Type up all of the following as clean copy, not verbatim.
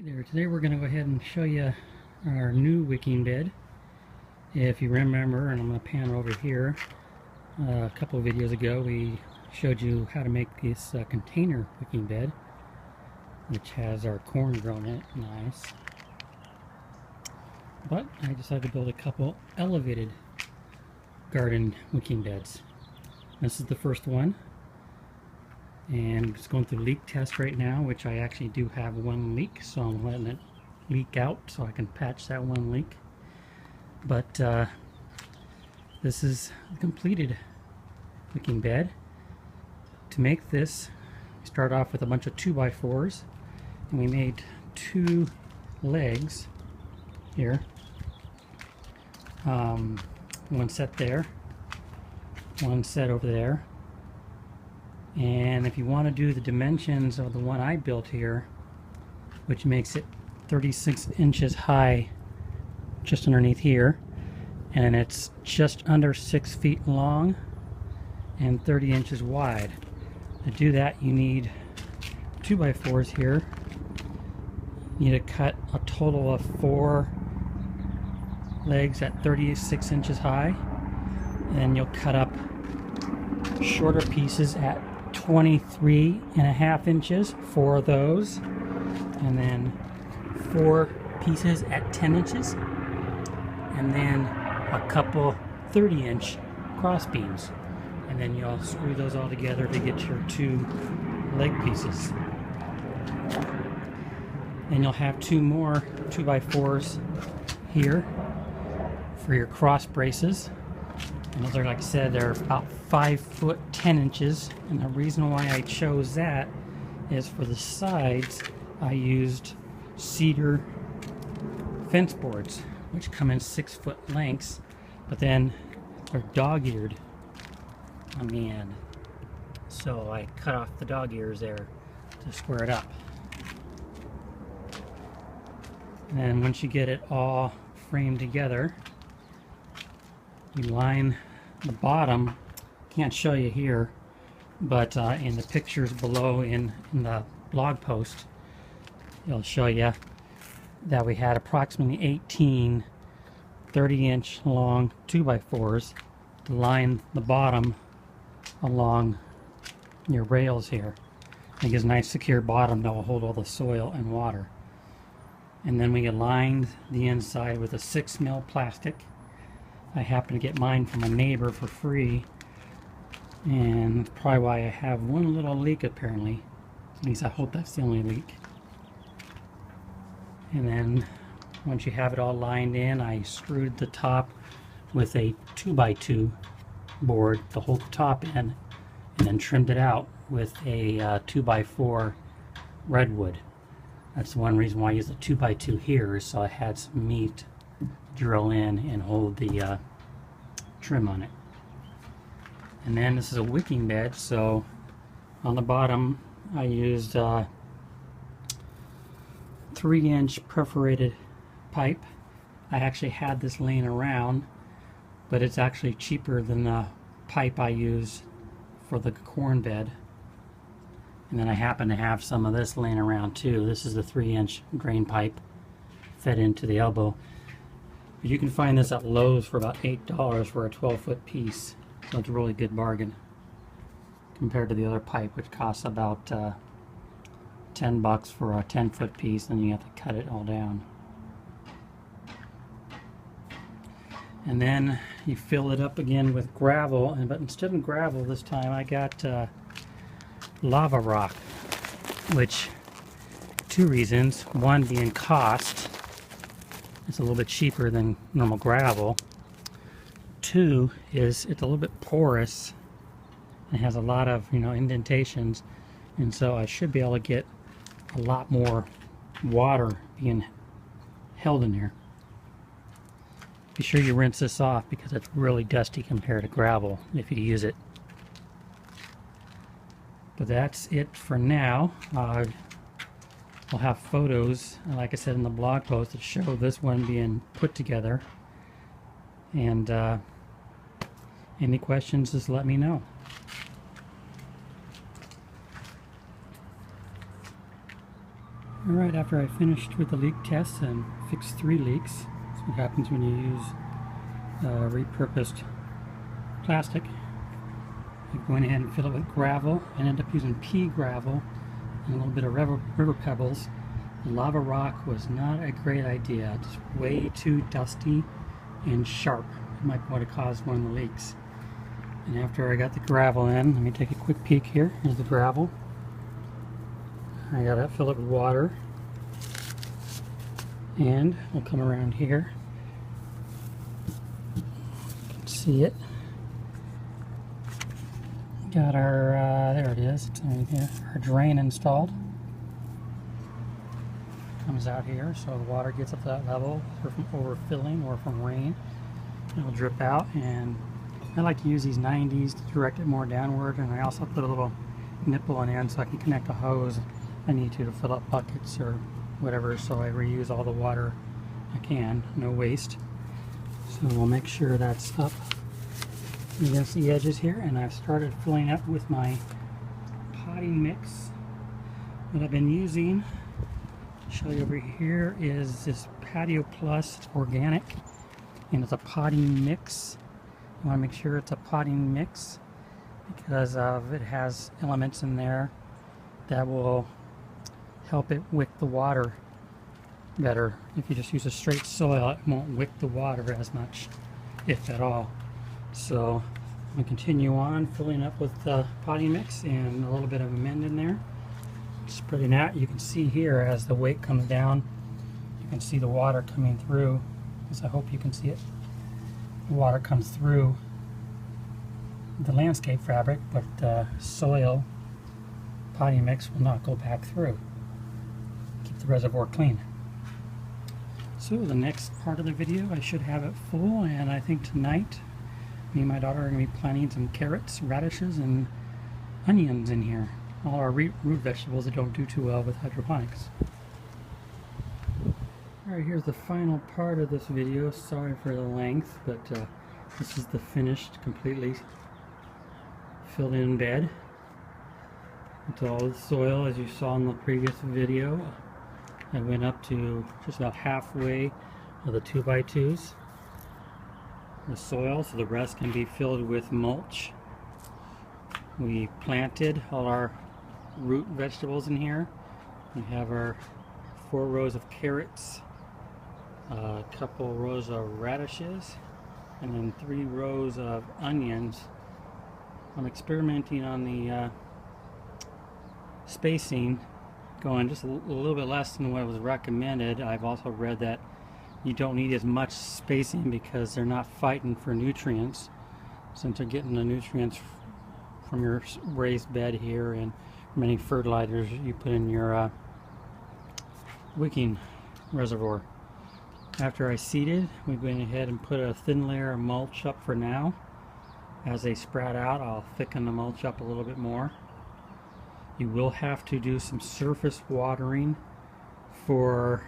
There, today we're going to go ahead and show you our new wicking bed. If you remember, and I'm going to pan over here, a couple of videos ago we showed you how to make this container wicking bed, which has our corn grown in it. Nice. But I decided to build a couple elevated garden wicking beds. This is the first one, and it's going through leak test right now, which I actually do have one leak, so I'm letting it leak out so I can patch that one leak. But this is a completed wicking bed. To make this, we start off with a bunch of 2x4s, and we made two legs here. One set there, one set over there. And if you want to do the dimensions of the one I built here, which makes it 36 inches high just underneath here, and it's just under 6 feet long and 30 inches wide. To do that, you need 2x4s here. You need to cut a total of 4 legs at 36 inches high, and you'll cut up shorter pieces at 23.5 inches, 4 of those, and then 4 pieces at 10 inches, and then a couple 30-inch cross beams, and then you'll screw those all together to get your 2 leg pieces. Then you'll have 2 more 2x4s here for your cross braces. And those are, like I said, they're about 5 foot 10 inches. And the reason why I chose that is for the sides, I used cedar fence boards, which come in 6 foot lengths, but then they're dog-eared on the end. So I cut off the dog ears there to square it up. And then once you get it all framed together, you line the bottom. Can't show you here, but in the pictures below in the blog post, it'll show you that we had approximately 18 30-inch long 2x4s to line the bottom along your rails here. It gives a nice secure bottom that will hold all the soil and water. And then we aligned the inside with a 6mm plastic. I happened to get mine from a neighbor for free, and that's probably why I have one little leak apparently. At least I hope that's the only leak. And then once you have it all lined in, I screwed the top with a 2x2 board to hold the top in, and then trimmed it out with a 2x4 redwood. That's one reason why I use the 2x2 here, is so I had some meat drill in and hold the trim on it. And then this is a wicking bed, so on the bottom I used 3-inch perforated pipe. I actually had this laying around, but it's actually cheaper than the pipe I use for the corn bed. And then I happen to have some of this laying around too. This is the 3-inch drain pipe fed into the elbow. You can find this at Lowe's for about $8 for a 12-foot piece, so it's a really good bargain compared to the other pipe, which costs about $10 for a 10-foot piece, and you have to cut it all down. And then you fill it up again with gravel, but instead of gravel this time I got lava rock, which 2 reasons. One being cost. It's a little bit cheaper than normal gravel. 2 is it's a little bit porous and has a lot of indentations, and so I should be able to get a lot more water being held in there. Be sure you rinse this off because it's really dusty compared to gravel if you use it. But that's it for now. We'll have photos, like I said in the blog post, that show this one being put together. And any questions, just let me know. Alright, after I finished with the leak test and fixed 3 leaks, that's what happens when you use repurposed plastic. I went ahead and fill it with gravel. I ended up using pea gravel and a little bit of river pebbles. The lava rock was not a great idea. It's way too dusty and sharp. It might would have caused one of the leaks. And after I got the gravel in, let me take a quick peek here. Here's the gravel. I gotta fill it with water. And we'll come around here. You can see it. Got our, there it is, it's right here, our drain installed. Comes out here, so the water gets up to that level, or from overfilling or from rain. It'll drip out, and I like to use these 90s to direct it more downward, and I also put a little nipple on the end so I can connect a hose if I need to fill up buckets or whatever, so I reuse all the water I can, no waste. So we'll make sure that's up against the edges here, and I've started filling up with my potting mix. What I've been using, I'll show you over here, is this Patio Plus organic, and it's a potting mix. You want to make sure it's a potting mix because it has elements in there that will help it wick the water better. If you just use a straight soil, it won't wick the water as much, if at all. So I'm going to continue on filling up with the potting mix and a little bit of amend in there. Spreading out, you can see here as the weight comes down, you can see the water coming through, as I hope you can see it. The water comes through the landscape fabric, but the soil potting mix will not go back through. Keep the reservoir clean. So the next part of the video, I should have it full, and I think tonight me and my daughter are going to be planting some carrots, radishes, and onions in here. All our root vegetables that don't do too well with hydroponics. Alright, here's the final part of this video. Sorry for the length, but this is the finished, completely filled in bed. It's all the soil, as you saw in the previous video. I went up to just about halfway of the 2x2s. The soil, so the rest can be filled with mulch. We planted all our root vegetables in here. We have our 4 rows of carrots, a couple rows of radishes, and then 3 rows of onions. I'm experimenting on the spacing, going just a little bit less than what was recommended. I've also read that you don't need as much spacing because they're not fighting for nutrients, since they're getting the nutrients from your raised bed here and from any fertilizers you put in your wicking reservoir. After I seeded, we went ahead and put a thin layer of mulch up for now. As they sprout out, I'll thicken the mulch up a little bit more. You will have to do some surface watering for,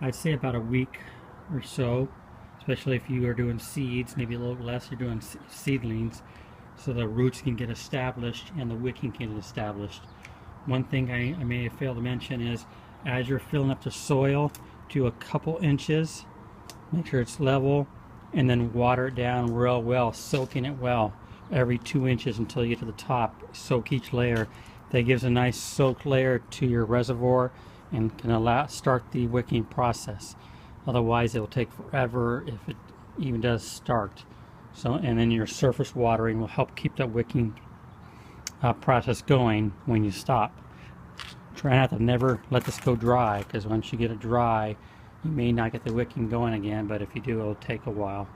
I'd say, about a week or so, especially if you are doing seeds, maybe a little less, you're doing seedlings, so the roots can get established and the wicking can get established. One thing I may have failed to mention is, as you're filling up the soil to a couple inches, make sure it's level, and then water it down real well, soaking it well every 2 inches until you get to the top. Soak each layer. That gives a nice soaked layer to your reservoir and can start the wicking process. Otherwise it will take forever if it even does start. So, and then your surface watering will help keep that wicking process going when you stop. Try not to never let this go dry, because once you get it dry you may not get the wicking going again, but if you do, it'll take a while.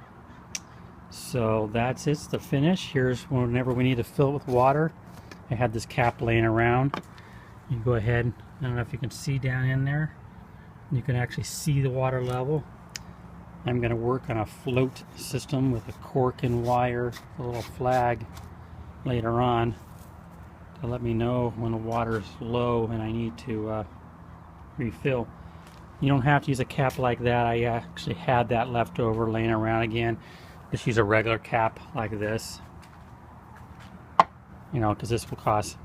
So that's it, it's the finish. Here's whenever we need to fill it with water. I had this cap laying around. You go ahead, I don't know if you can see down in there. You can actually see the water level. I'm going to work on a float system with a cork and wire, a little flag later on to let me know when the water is low and I need to refill. You don't have to use a cap like that. I actually had that left over laying around again. Just use a regular cap like this, you know, because this will cost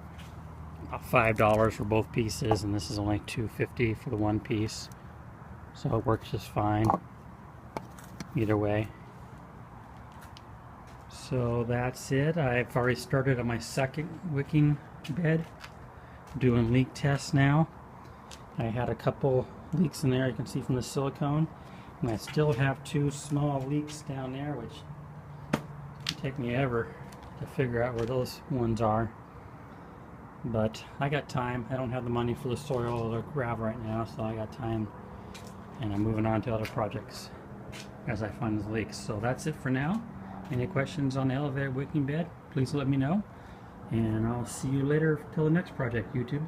$5 for both pieces, and this is only $2.50 for the one piece, so it works just fine either way. So that's it. I've already started on my second wicking bed, doing leak tests now. I had a couple leaks in there, you can see from the silicone, and I still have 2 small leaks down there, which will take me ever to figure out where those ones are. But I got time. I don't have the money for the soil or the gravel right now, so I got time, and I'm moving on to other projects as I find those leaks. So that's it for now. Any questions on the elevator wicking bed, please let me know, and I'll see you later till the next project, YouTube.